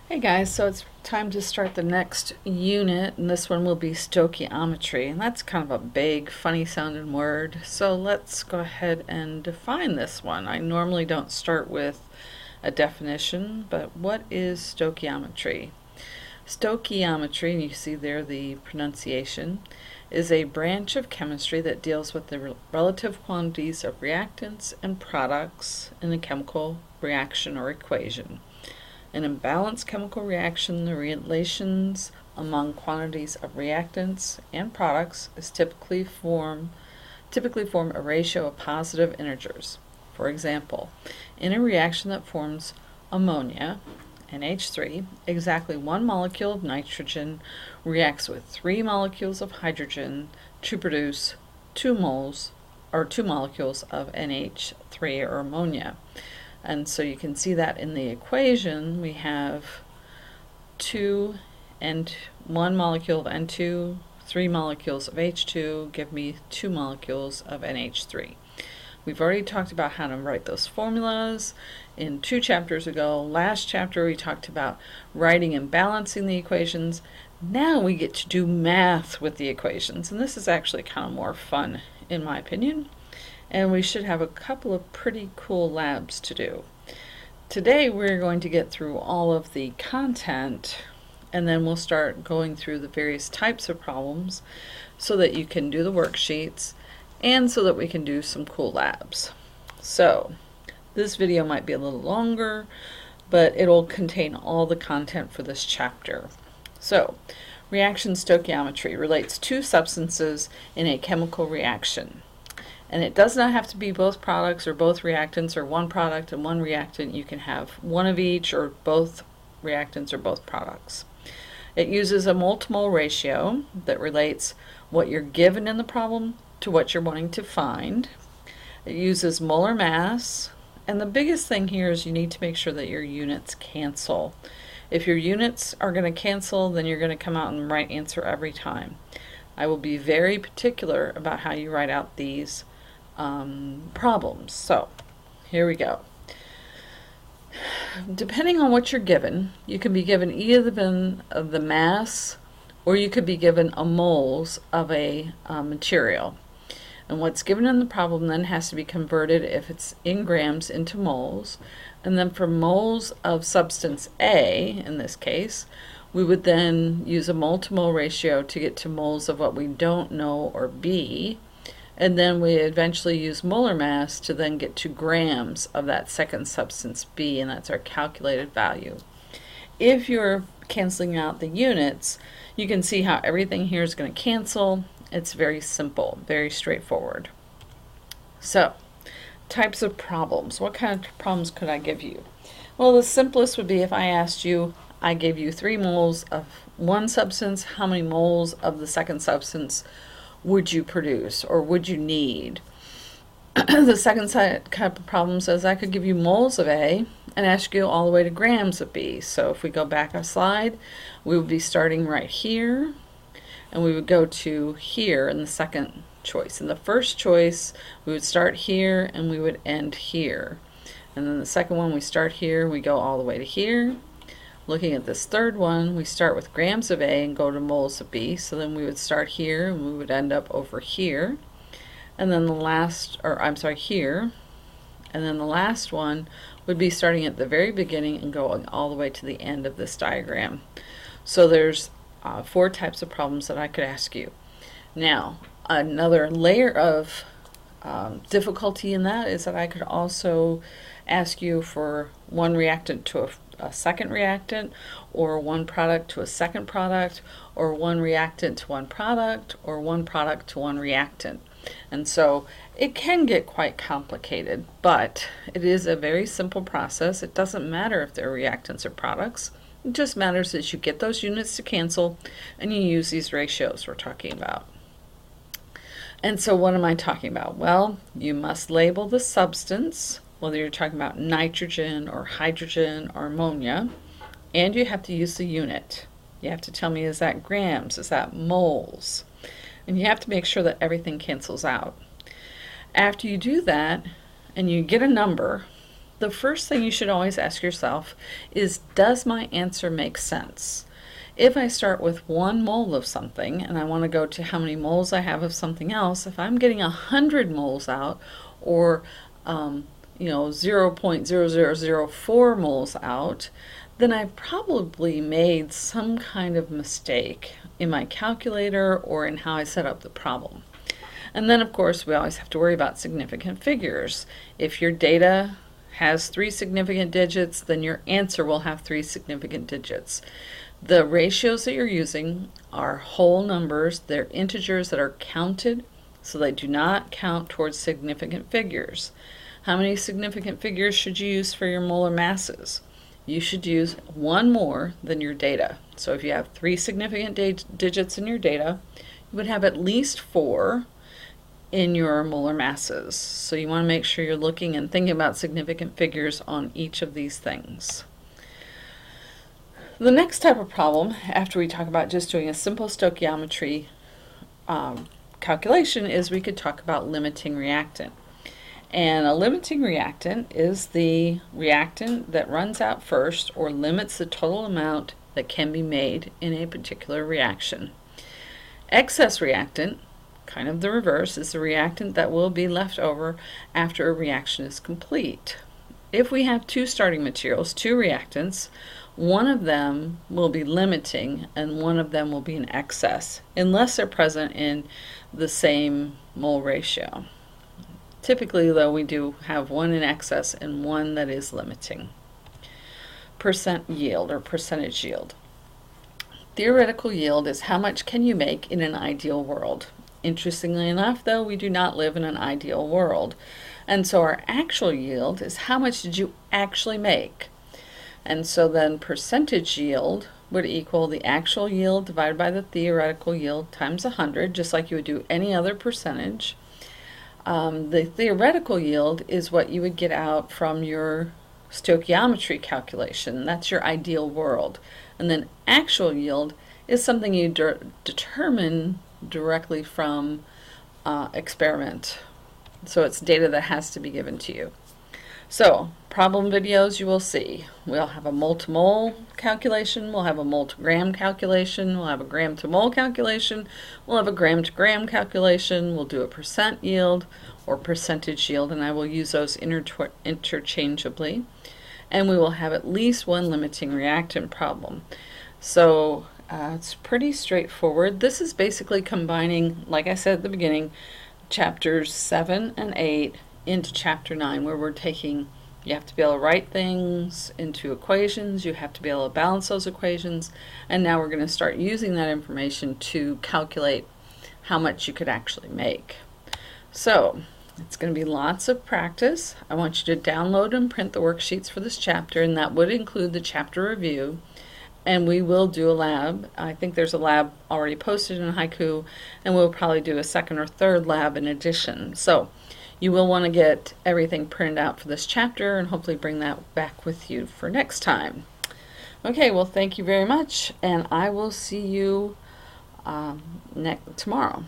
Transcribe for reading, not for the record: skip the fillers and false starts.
Hey guys, so it's time to start the next unit, and this one will be stoichiometry, and that's kind of a big, funny sounding word. So let's go ahead and define this one. I normally don't start with a definition, but what is stoichiometry? Stoichiometry, and you see there the pronunciation, is a branch of chemistry that deals with the relative quantities of reactants and products in a chemical reaction or equation. An imbalanced chemical reaction, the relations among quantities of reactants and products is typically form a ratio of positive integers. For example, in a reaction that forms ammonia, NH3, exactly one molecule of nitrogen reacts with 3 molecules of hydrogen to produce 2 moles or 2 molecules of NH3 or ammonia. And so you can see that in the equation we have 2 and 1 molecule of N2, 3 molecules of H2 give me 2 molecules of NH3. We've already talked about how to write those formulas in 2 chapters ago. Last chapter we talked about writing and balancing the equations. Now we get to do math with the equations, and this is actually kind of more fun in my opinion. And we should have a couple of pretty cool labs to do. Today we're going to get through all of the content, and then we'll start going through the various types of problems so that you can do the worksheets and so that we can do some cool labs. So this video might be a little longer, but it'll contain all the content for this chapter. So reaction stoichiometry relates two substances in a chemical reaction. And it does not have to be both products or both reactants or one product and one reactant. You can have one of each or both reactants or both products. It uses a multimole ratio that relates what you're given in the problem to what you're wanting to find. It uses molar mass, and the biggest thing here is you need to make sure that your units cancel. If your units are going to cancel, then you're going to come out in the right answer every time. I will be very particular about how you write out these problems. So here we go. Depending on what you're given, you can be given either the mass or you could be given a moles of a material. And what's given in the problem then has to be converted, if it's in grams, into moles. And then for moles of substance A, in this case, we would then use a multimole ratio to get to moles of what we don't know, or B. And then we eventually use molar mass to then get to grams of that second substance B, and that's our calculated value. If you're canceling out the units, you can see how everything here is going to cancel. It's very simple, very straightforward. So, types of problems. What kind of problems could I give you? Well, the simplest would be if I asked you, I gave you 3 moles of one substance, how many moles of the second substance would you produce or would you need? The second type of problem says I could give you moles of A and ask you all the way to grams of B. So if we go back a slide, we would be starting right here, and we would go to here in the second choice. In the first choice, we would start here and we would end here. And then the second one, we start here, we go all the way to here. Looking at this third one, we start with grams of A and go to moles of B. So then we would start here and we would end up over here. And then the last, here. And then the last one would be starting at the very beginning and going all the way to the end of this diagram. So there's 4 types of problems that I could ask you. Now, another layer of difficulty in that is that I could also ask you for one reactant to a second reactant, or one product to a second product, or one reactant to one product, or one product to one reactant. And so it can get quite complicated, but it is a very simple process. It doesn't matter if they're reactants or products. It just matters that you get those units to cancel and you use these ratios we're talking about. And so what am I talking about? Well, you must label the substance, whether you're talking about nitrogen or hydrogen or ammonia, and you have to use the unit. You have to tell me, is that grams? Is that moles? And you have to make sure that everything cancels out. After you do that and you get a number, the first thing you should always ask yourself is, does my answer make sense? If I start with 1 mole of something and I want to go to how many moles I have of something else, if I'm getting 100 moles out, or 0.0004 moles out, then I've probably made some kind of mistake in my calculator or in how I set up the problem. And then, of course, we always have to worry about significant figures. If your data has 3 significant digits, then your answer will have 3 significant digits. The ratios that you're using are whole numbers. They're integers that are counted, so they do not count towards significant figures. How many significant figures should you use for your molar masses? You should use 1 more than your data. So if you have 3 significant digits in your data, you would have at least 4 in your molar masses. So you want to make sure you're looking and thinking about significant figures on each of these things. The next type of problem, after we talk about just doing a simple stoichiometry calculation, is we could talk about limiting reactant. And a limiting reactant is the reactant that runs out first or limits the total amount that can be made in a particular reaction. Excess reactant, kind of the reverse, is the reactant that will be left over after a reaction is complete. If we have 2 starting materials, 2 reactants, one of them will be limiting and one of them will be in excess, unless they're present in the same mole ratio. Typically, though, we do have one in excess and one that is limiting. Percent yield or percentage yield. Theoretical yield is how much can you make in an ideal world. Interestingly enough, though, we do not live in an ideal world. And so our actual yield is how much did you actually make. And so then percentage yield would equal the actual yield divided by the theoretical yield times 100, just like you would do any other percentage. The theoretical yield is what you would get out from your stoichiometry calculation. That's your ideal world. And then actual yield is something you determine directly from experiment. So it's data that has to be given to you. So problem videos you will see. We'll have a mole to mole calculation, we'll have a mole to gram calculation, we'll have a gram to mole calculation, we'll have a gram to gram calculation, we'll do a percent yield or percentage yield, and I will use those interchangeably. And we will have at least one limiting reactant problem. So it's pretty straightforward. This is basically combining, like I said at the beginning, chapters 7 and 8 into chapter 9, where we're taking, you have to be able to write things into equations, you have to be able to balance those equations, and now we're going to start using that information to calculate how much you could actually make. So it's going to be lots of practice. I want you to download and print the worksheets for this chapter, and that would include the chapter review. And we will do a lab. I think there's a lab already posted in Haiku, and we'll probably do a 2nd or 3rd lab in addition. So you will want to get everything printed out for this chapter and hopefully bring that back with you for next time. Okay, well, thank you very much, and I will see you tomorrow.